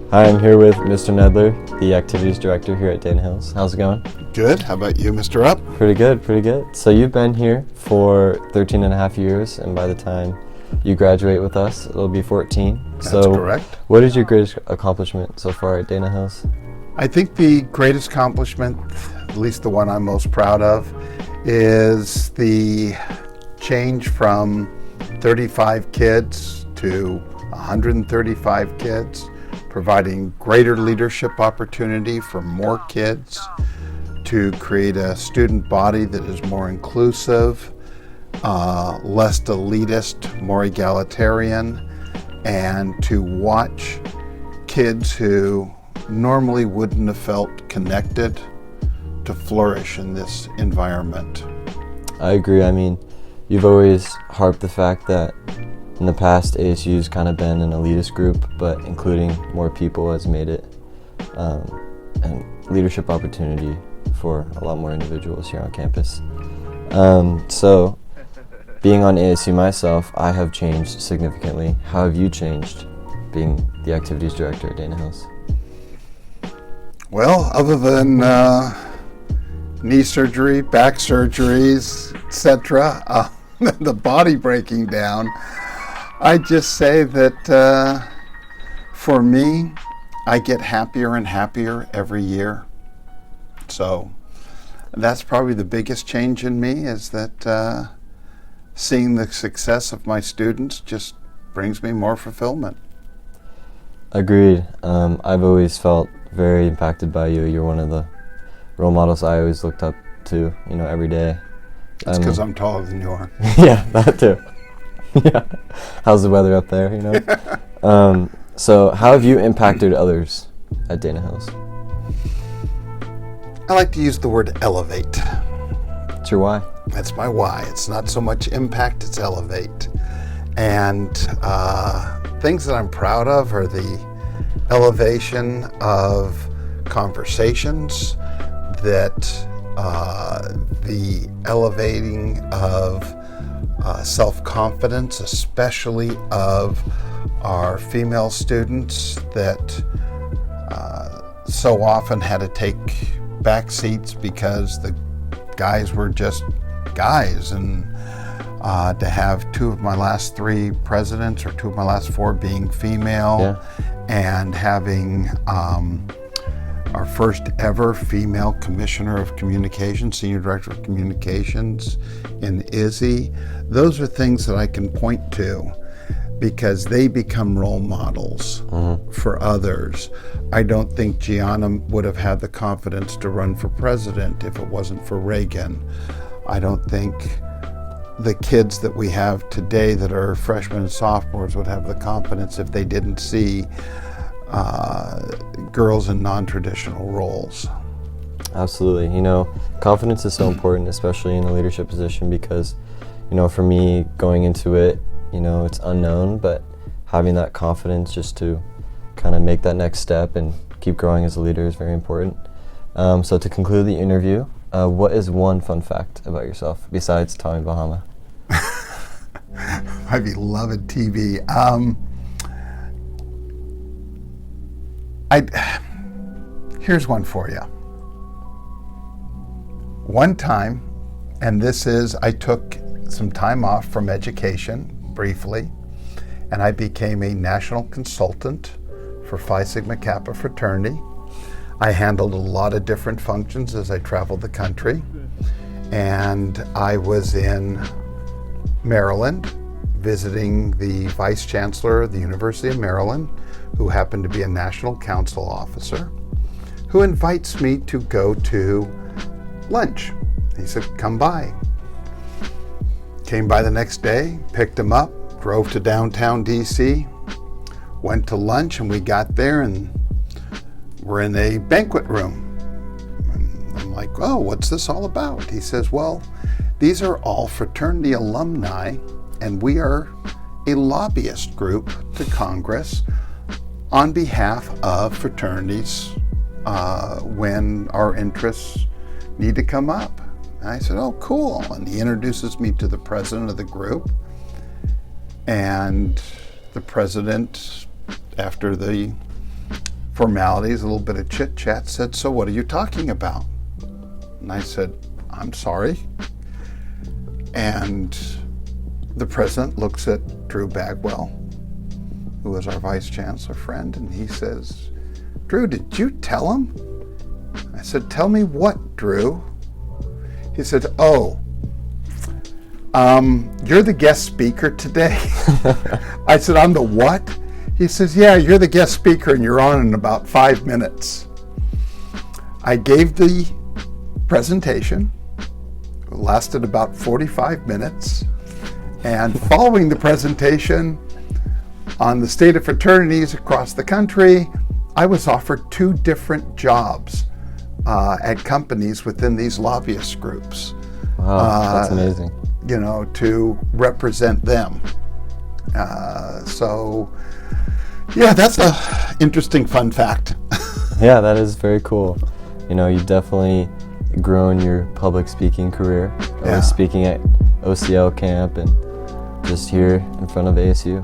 Hi, I'm here with Mr. Nedler, the Activities Director here at Dana Hills. How's it going? Good. How about you, Mr. Upp? Pretty good, pretty good. So you've been here for 13 and a half years, and by the time you graduate with us, it'll be 14. That's so correct. What is your greatest accomplishment so far at Dana Hills? I think the greatest accomplishment, at least the one I'm most proud of, is the change from 35 kids to 135 kids, providing greater leadership opportunity for more kids, to create a student body that is more inclusive, less elitist, more egalitarian, and to watch kids who normally wouldn't have felt connected to flourish in this environment. I agree. I mean, you've always harped the fact that in the past ASU's kind of been an elitist group, but including more people has made it and leadership opportunity for a lot more individuals here on campus. So being on ASU myself, I have changed significantly. How have you changed being the activities director at Dana Hills? Well, other than knee surgery, back surgeries, etc., the body breaking down, I just say that for me, I get happier and happier every year. So that's probably the biggest change in me, is that seeing the success of my students just brings me more fulfillment. Agreed. I've always felt very impacted by you. You're one of the role models I always looked up to, every day. It's because I'm taller than you are. Yeah, that too. Yeah. How's the weather up there, So how have you impacted others at Dana Hills? I like to use the word elevate. What's your why? That's my why. It's not so much impact, it's elevate. And things that I'm proud of are the elevation of conversations, that the elevating of self-confidence, especially of our female students that so often had to take back seats because the guys were just guys. And to have two of my last three presidents, or two of my last four, being female, and having our first ever female commissioner of communications, senior director of communications in Izzy, those are things that I can point to because they become role models for others. I don't think Gianna would have had the confidence to run for president if it wasn't for Reagan. I don't think the kids that we have today that are freshmen and sophomores would have the confidence if they didn't see girls in non-traditional roles. Absolutely. Confidence is so important, especially in a leadership position, because, for me, going into it, it's unknown, but having that confidence just to kind of make that next step and keep growing as a leader is very important. So to conclude the interview, what is one fun fact about yourself besides Tommy Bahama? My beloved TV. Here's one for you. One time, and this is, I took some time off from education briefly, and I became a national consultant for Phi Sigma Kappa fraternity. I handled a lot of different functions as I traveled the country, and I was in Maryland visiting the Vice Chancellor of the University of Maryland, who happened to be a National Council officer, who invites me to go to lunch. He said, come by. Came by the next day, picked him up, drove to downtown DC, went to lunch, and we got there and we're in a banquet room. And I'm like, oh, what's this all about? He says, well, these are all fraternity alumni, and we are a lobbyist group to Congress on behalf of fraternities when our interests need to come up. And I said, oh, cool. And he introduces me to the president of the group. And the president, after the formalities, a little bit of chit chat, said, "So what are you talking about?" And I said, "I'm sorry." And the president looks at Drew Bagwell, who was our vice chancellor friend, and he says, "Drew, did you tell him?" I said, "Tell me what, Drew?" He said, "Oh, you're the guest speaker today." I said, "I'm the what?" He says, "Yeah, you're the guest speaker and you're on in about 5 minutes." I gave the presentation. It lasted about 45 minutes. And following the presentation on the state of fraternities across the country, I was offered 2 different jobs at companies within these lobbyist groups. Wow, that's amazing. You know, to represent them. So, yeah, that's a interesting fun fact. Yeah, that is very cool. You know, you've definitely grown your public speaking career. I was speaking at OCL camp and just here in front of ASU.